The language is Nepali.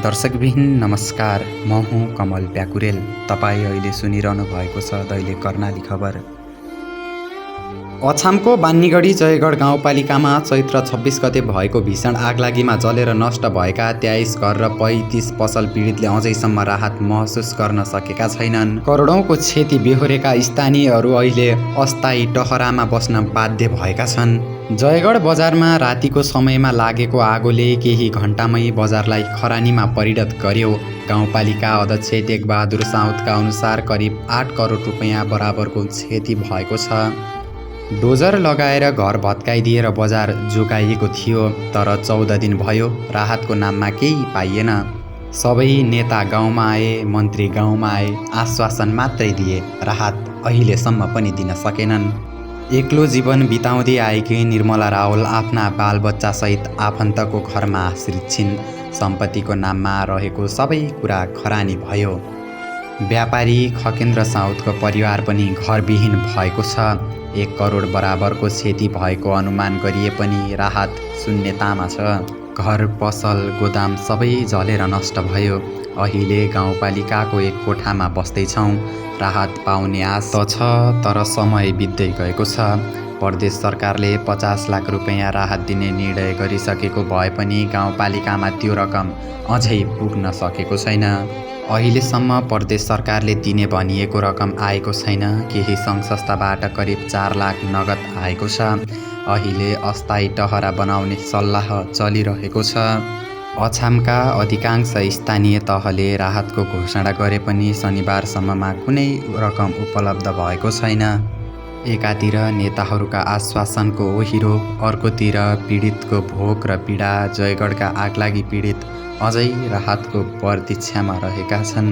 दर्शकबिहीन नमस्कार, म हुँ कमल प्याकुरेल। तपाईँ अहिले सुनिरहनु भएको छ दैलेख कर्णाली खबर। अछामको बान्नीगढी जयगढ गाउँपालिकामा चैत्र 26 गते भएको भीषण आगलागीमा जलेर नष्ट भएका 23 घर र 35 पसल पीडितले अझैसम्म राहत महसुस गर्न सकेका छैनन्। करोडौँको क्षति बेहोरेका स्थानीयहरू अहिले अस्थायी टहरामा बस्न बाध्य भएका छन्। जयगढ बजारमा रातिको समयमा लागेको आगोले केही घण्टामै बजारलाई खरानीमा परिणत गर्यो। गाउँपालिका अध्यक्ष टेकबहादुर साउदका अनुसार करिब 8 करोड रुपैयाँ बराबरको क्षति भएको छ। डोजर लगाएर घर भत्काइदिएर बजार जोगाइएको थियो, तर 14 दिन भयो राहतको नाममा केही पाइएन। सबै नेता गाउँमा आए, मन्त्री गाउँमा आए, आश्वासन मात्रै दिए, राहत अहिलेसम्म पनि दिन सकेनन्। एक्लो जीवन बिताउँदै आएकी निर्मला रावल आफ्ना बालबच्चासहित आफन्तको घरमा आश्रित छिन्। सम्पत्तिको नाममा रहेको सबै कुरा खरानी भयो। व्यापारी खकेन्द्र साउदको परिवार पनि घरविहीन भएको छ। 1 करोड बराबरको क्षति भएको अनुमान गरिए पनि राहत शून्यतामा छ। घर, पसल, गोदाम सबै जलेर नष्ट भयो। अहिले गाउँपालिकाको एक कोठामा बस्दैछौँ। राहत पाउने आश त छ, तर समय बित्दै गएको छ। प्रदेश सरकारले 50 लाख रुपैयाँ राहत दिने निर्णय गरिसकेको भए पनि गाउँपालिकामा त्यो रकम अझै पुग्न सकेको छैन। अहिलेसम्म प्रदेश सरकारले दिने भनिएको रकम आएको छैन। केही सङ्घ संस्थाबाट करिब 4 लाख नगद आएको छ। अहिले अस्थायी टहरा बनाउने सल्लाह चलिरहेको छ। अछामका अधिकांश स्थानीय तहले राहतको घोषणा गरे पनि शनिबारसम्ममा कुनै रकम उपलब्ध भएको छैन। एकातिर नेताहरूका आश्वासनको ओहिरो, अर्कोतिर पीडितको भोक र पीडा। जयगढका आगलागी पीडित अझै राहतको प्रतीक्षामा रहेका छन्।